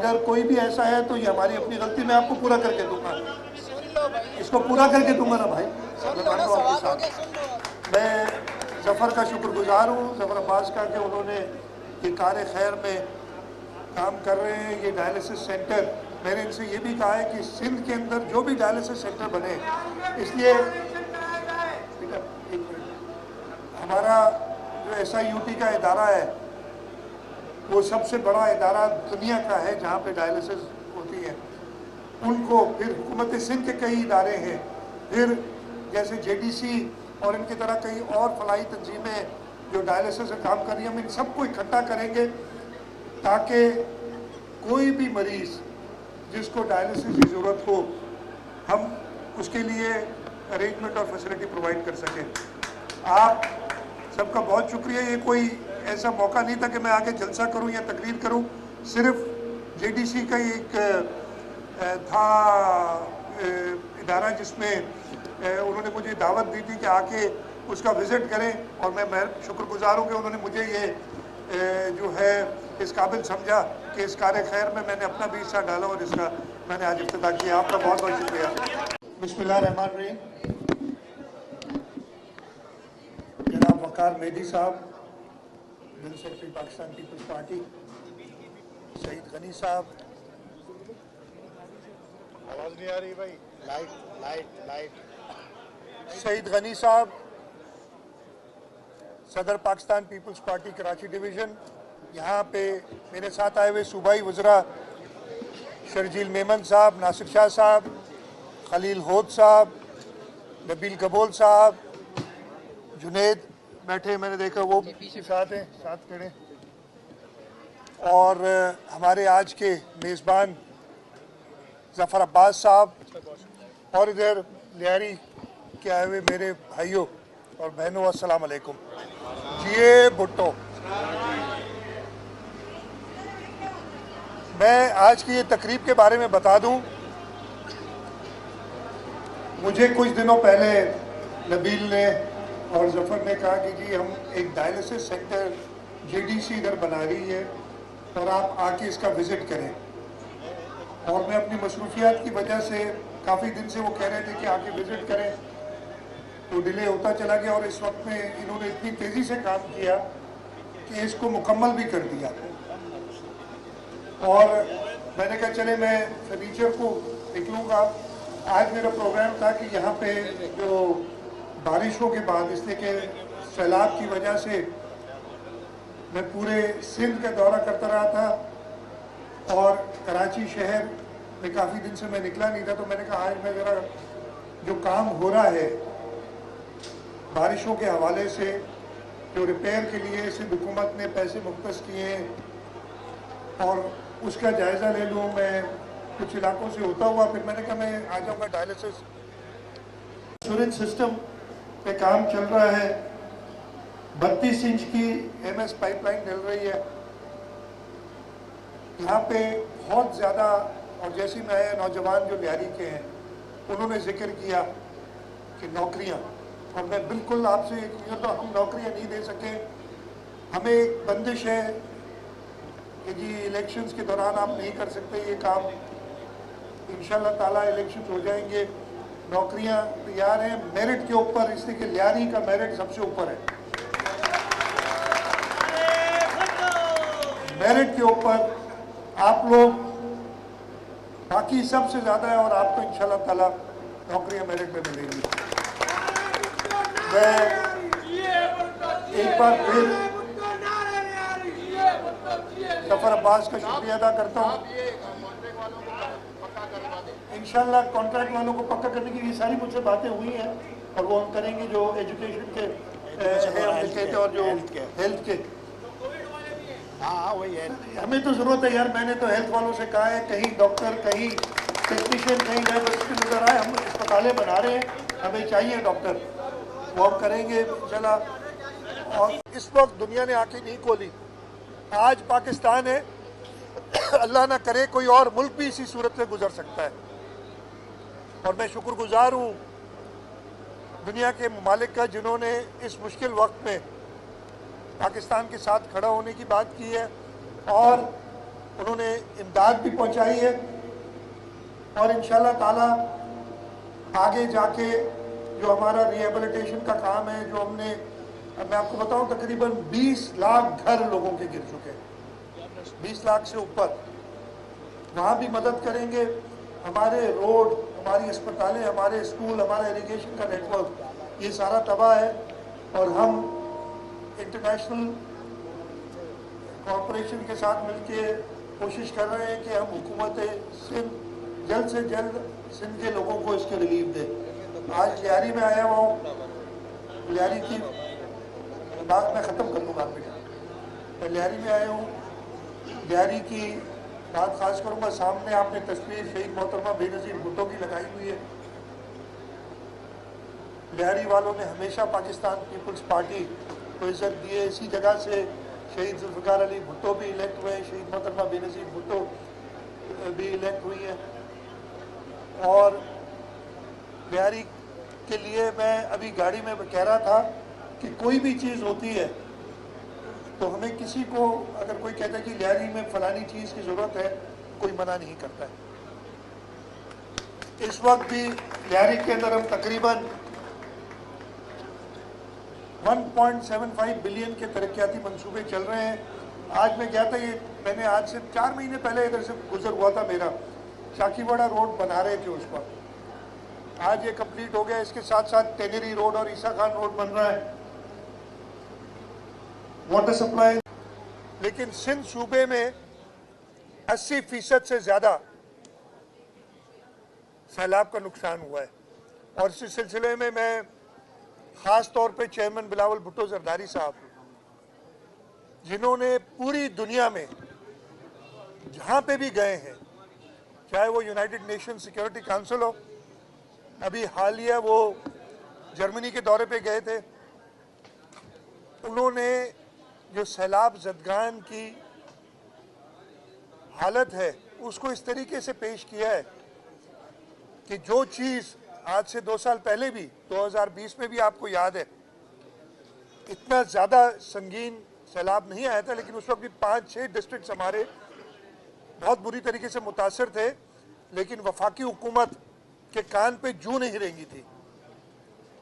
अगर कोई भी ऐसा है तो ये हमारी अपनी गलती, मैं आपको पूरा करके दूंगा, इसको पूरा करके दूंगा ना भाई। मैं मान लो आपके साथ, मैं जफ़र का शुक्रगुजार हूँ, जफ़र अब्बास का, कि उन्होंने ये कार खैर में काम कर रहे हैं। ये डायलिसिस सेंटर, मैंने इनसे ये भी कहा है कि सिंध के अंदर जो भी डायलिसिस सेंटर बने, इसलिए हमारा जो SIUT का इदारा है वो सबसे बड़ा इदारा दुनिया का है जहाँ पे डायलिसिस होती है। उनको फिर हुकूमत सिंध के कई इदारे हैं, फिर जैसे JDC और इनकी तरह कई और फलाई तंजीमें जो डायलिसिस से काम कर रही हैं, हम इन सबको इकट्ठा करेंगे ताकि कोई भी मरीज़ जिसको डायलिसिस की ज़रूरत हो, हम उसके लिए अरेंजमेंट और फैसिलिटी प्रोवाइड कर सकें। आप सबका बहुत शुक्रिया। ये कोई ऐसा मौका नहीं था कि मैं आके जलसा करूं या तकरीर करूं, सिर्फ JDC का एक था इदारा जिसमें उन्होंने मुझे दावत दी थी कि आके उसका विज़िट करें, और मैं शुक्रगुजार हूँ कि उन्होंने मुझे ये जो है इस काबिल समझा कि इस कार खैर में मैंने अपना भी हिस्सा डाला और इसका मैंने आज इफ्तिताह किया। आपका बहुत बहुत शुक्रिया। बिस्मिल्लाहिर्रहमानिर्रहीम। जनाब वकार मेहदी साहब, जनरल सेक्रेटरी पाकिस्तान पीपल्स पार्टी, सईद गनी साहब, आवाज नहीं आ रही भाई, लाइट। सईद गनी साहब, सदर पाकिस्तान पीपल्स पार्टी कराची डिवीज़न, यहाँ पे मेरे साथ आए हुए सूबाई वज़रा शर्जील मेमन साहब, नासिर शाह साहब, खलील होद साहब, नबील कबोल साहब, जुनेद बैठे, मैंने देखा वो साथ हैं, साथ खड़े, और हमारे आज के मेज़बान जफ़र अब्बास साहब, और इधर लियारी के आए हुए मेरे भाइयों और बहनों, अस्सलाम वालेकुम। जिए भुट्टो। मैं आज की ये तकरीब के बारे में बता दूं, मुझे कुछ दिनों पहले नबील ने और जफ़र ने कहा कि जी हम एक डायलिसिस सेंटर JDC इधर बना रही है और आप आके इसका विज़िट करें, और मैं अपनी मसरूफियात की वजह से काफ़ी दिन से वो कह रहे थे कि आके विज़िट करें, तो डिले होता चला गया, और इस वक्त में इन्होंने इतनी तेज़ी से काम किया कि इसको मुकम्मल भी कर दिया। और मैंने कहा चले मैं फर्नीचर को निकलूँगा। आज मेरा प्रोग्राम था कि यहाँ पे जो बारिशों के बाद, इसलिए कि सैलाब की वजह से मैं पूरे सिंध का दौरा करता रहा था और कराची शहर में काफ़ी दिन से मैं निकला नहीं था, तो मैंने कहा आज मैं ज़रा जो काम हो रहा है बारिशों के हवाले से, जो रिपेयर के लिए सिंध हुकूमत ने पैसे मुख्तस किए हैं, और उसका जायज़ा ले लूँ। मैं कुछ इलाकों से होता हुआ फिर मैंने कहा मैं आ जाऊँगा। डायलिसिस इंश्योरेंस सिस्टम पे काम चल रहा है, 32 इंच की MS पाइपलाइन डल रही है यहाँ पे बहुत ज़्यादा। और जैसे मैं आया, नौजवान जो लियारी के हैं उन्होंने जिक्र किया कि नौकरियाँ, और मैं बिल्कुल आपसे तो हम नौकरियाँ नहीं दे सके, हमें एक बंदिश है कि जी इलेक्शंस के दौरान आप नहीं कर सकते ये काम। इंशाल्लाह ताला इलेक्शंस हो जाएंगे, नौकरियां तैयार हैं मेरिट के ऊपर, इसलिए कि लियारी का मेरिट सबसे ऊपर है। मेरिट के ऊपर आप लोग बाकी सबसे ज़्यादा है, और आपको इंशाल्लाह ताला नौकरियां मेरिट में मिलेंगी। मैं एक बार फिर जफ़र अब्बास का शुक्रिया अदा करता हूँ। इंशाल्लाह कॉन्ट्रैक्ट वालों को पक्का करने की ये सारी मुझसे बातें हुई हैं, और वो हम करेंगे जो एजुकेशन के हैं और जो हेल्थ के। हाँ वही है, हमें तो ज़रूरत है यार। मैंने तो हेल्थ वालों से कहा है कहीं डॉक्टर, कहीं टेक्नीशियन, कहीं लैबोरेटरी नजर आए, हम अस्पतालें बना रहे हैं, हमें चाहिए डॉक्टर, वो हम करेंगे चला। और इस वक्त दुनिया ने आंखें नहीं खोली, आज पाकिस्तान है, अल्लाह ना करे कोई और मुल्क भी इसी सूरत से गुजर सकता है। और मैं शुक्रगुजार हूँ दुनिया के ममालिक का जिन्होंने इस मुश्किल वक्त में पाकिस्तान के साथ खड़ा होने की बात की है, और उन्होंने इमदाद भी पहुंचाई है और इंशाल्लाह ताला आगे जाके जो हमारा रिहेबिलिटेशन का काम है, जो हमने, अब मैं आपको बताऊं, तकरीबन 20 लाख घर लोगों के गिर चुके हैं, 20 लाख से ऊपर। वहाँ भी मदद करेंगे। हमारे रोड, हमारी अस्पतालें, हमारे स्कूल, हमारा इरिगेशन का नेटवर्क, ये सारा तबाह है और हम इंटरनेशनल कॉरपोरेशन के साथ मिलके कोशिश कर रहे हैं कि हम हुकूमत सिंध जल्द से जल्द सिंध के लोगों को इसके रिलीफ दें। आज लियारी में आया हुआ हूँ, लियारी की बात मैं ख़त्म कर लूँगा, मैं लियारी में आया हूँ। लियारी की बात खास करूँगा। सामने आपने तस्वीर शहीद मोहतरमा बेनज़ीर भुट्टो की लगाई हुई है। लियारी वालों ने हमेशा पाकिस्तान पीपल्स पार्टी को इज्जत दी है। इसी जगह से शहीद जुल्फ़िकार अली भुट्टो भी इलेक्ट हुए हैं, शहीद मोहतरमा बेनज़ीर भुट्टो भी इलेक्ट हुई है। और लियारी के लिए मैं अभी गाड़ी में कह रहा था कि कोई भी चीज़ होती है तो हमें किसी को, अगर कोई कहता है कि लियारी में फलानी चीज़ की ज़रूरत है, कोई मना नहीं करता है। इस वक्त भी लियारी के अंदर हम तकरीबन 1.75 बिलियन के तरक्याती मंसूबे चल रहे हैं। आज मैं गया था, ये मैंने आज से 4 महीने पहले इधर से गुजर हुआ था मेरा, शाकीवाड़ा रोड बना रहे थे उस पर, आज ये कंप्लीट हो गया। इसके साथ साथ टेनेरी रोड और ईसा खान रोड बन रहा है, वाटर सप्लाई। लेकिन सिंध सूबे में 80% से ज़्यादा सैलाब का नुकसान हुआ है और इस सिलसिले में मैं ख़ास तौर पे चेयरमैन बिलावल भुट्टो जरदारी साहब, जिन्होंने पूरी दुनिया में जहाँ पे भी गए हैं, चाहे वो यूनाइटेड नेशन सिक्योरिटी काउंसिल हो, अभी हालिया वो जर्मनी के दौरे पे गए थे, उन्होंने जो सैलाब ज़दगान की हालत है उसको इस तरीके से पेश किया है कि जो चीज़ आज से 2 साल पहले भी 2020 में भी आपको याद है इतना ज़्यादा संगीन सैलाब नहीं आया था, लेकिन उस वक्त भी 5-6 डिस्ट्रिक्ट्स हमारे बहुत बुरी तरीके से मुतासर थे, लेकिन वफाकी हुकूमत के कान पे जू नहीं रेंगी थी।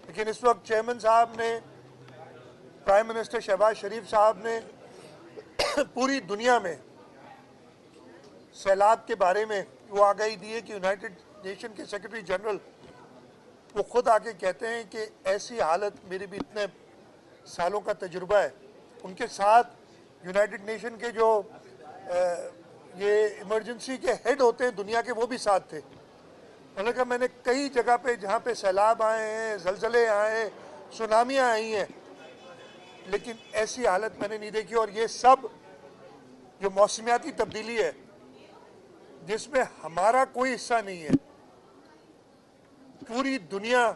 लेकिन इस वक्त चेयरमैन साहब ने, प्राइम मिनिस्टर शहबाज शरीफ साहब ने पूरी दुनिया में सैलाब के बारे में वो आगाही दी है कि यूनाइटेड नेशन के सेक्रेटरी जनरल वो खुद आके कहते हैं कि ऐसी हालत मेरे भी इतने सालों का तजुर्बा है। उनके साथ यूनाइटेड नेशन के जो ये इमरजेंसी के हेड होते हैं दुनिया के, वो भी साथ थे। उन्होंने कहा मैंने कई जगह पे जहाँ पे सैलाब आए हैं, जलजले आए हैं, सुनामियाँ आई हैं, लेकिन ऐसी हालत मैंने नहीं देखी। और ये सब जो मौसमियाती तब्दीली है जिसमें हमारा कोई हिस्सा नहीं है, पूरी दुनिया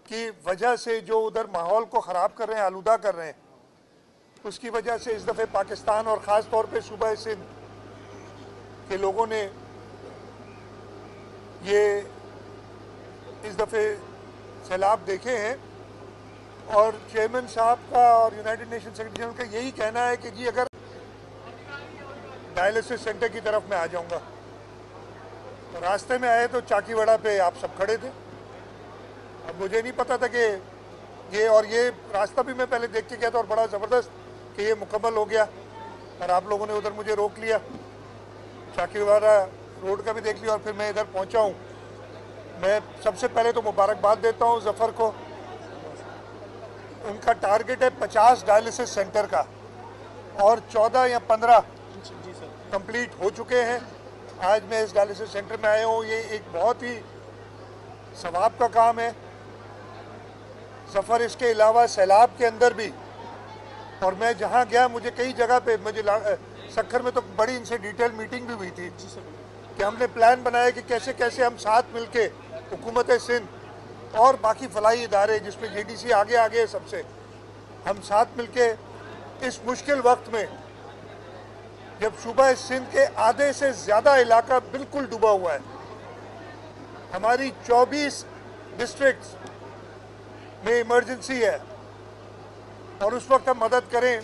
की वजह से जो उधर माहौल को ख़राब कर रहे हैं, आलूदा कर रहे हैं, उसकी वजह से इस दफ़े पाकिस्तान और ख़ास तौर पे सूबा सिंध के लोगों ने ये इस दफ़े सैलाब देखे हैं। और चेयरमैन साहब का और यूनाइटेड नेशन सेक्रेटरी जनरल का यही कहना है कि जी अगर डायलिसिस सेंटर की तरफ मैं आ जाऊंगा, तो रास्ते में आए तो चाकीवाड़ा पे आप सब खड़े थे। अब मुझे नहीं पता था कि ये रास्ता भी मैं पहले देख के गया था और बड़ा ज़बरदस्त कि ये मुकम्मल हो गया, और आप लोगों ने उधर मुझे रोक लिया, चाकीवाड़ा रोड का भी देख लिया और फिर मैं इधर पहुंचा हूं। मैं सबसे पहले तो मुबारकबाद देता हूं जफ़र को। उनका टारगेट है 50 डायलिसिस सेंटर का और 14 या 15 कंप्लीट हो चुके हैं। आज मैं इस डायलिसिस सेंटर में आया हूँ, ये एक बहुत ही सवाब का काम है। सफ़र इसके अलावा सैलाब के अंदर भी, और मैं जहाँ गया मुझे कई जगह पे, मुझे सक्खर में तो बड़ी इनसे डिटेल मीटिंग भी हुई थी कि हमने प्लान बनाया कि कैसे कैसे हम साथ मिलके हुकूमत सिंध और बाकी फलाही इदारे जिसमें JDC आगे सबसे, हम साथ मिलके इस मुश्किल वक्त में जब सूबा सिंध के आधे से ज़्यादा इलाका बिल्कुल डूबा हुआ है, हमारी 24 डिस्ट्रिक्ट्स में इमरजेंसी है, और उस वक्त हम मदद करें।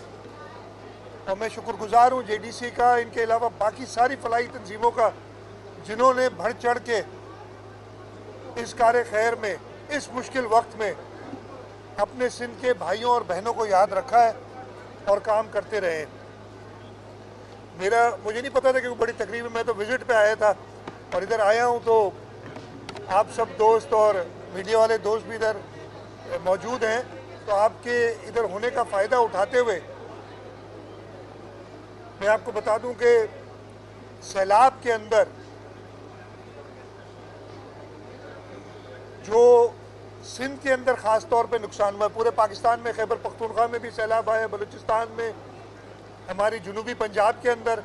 और मैं शुक्रगुजार हूँ JDC का, इनके अलावा बाकी सारी फलाही तंजीमों का, जिन्होंने बढ़ चढ़ के इस कार्य खैर में, इस मुश्किल वक्त में अपने सिंध के भाइयों और बहनों को याद रखा है और काम करते रहे। मुझे नहीं पता था कि वो बड़ी तकरीब में, मैं तो विजिट पे आया था और इधर आया हूँ तो आप सब दोस्त और मीडिया वाले दोस्त भी इधर मौजूद हैं, तो आपके इधर होने का फ़ायदा उठाते हुए मैं आपको बता दूं कि सैलाब के अंदर जो सिंध के अंदर ख़ास तौर पे नुकसान हुआ, पूरे पाकिस्तान में, खैबर पख्तूनख्वा में भी सैलाब आया, बलूचिस्तान में, हमारी जनूबी पंजाब के अंदर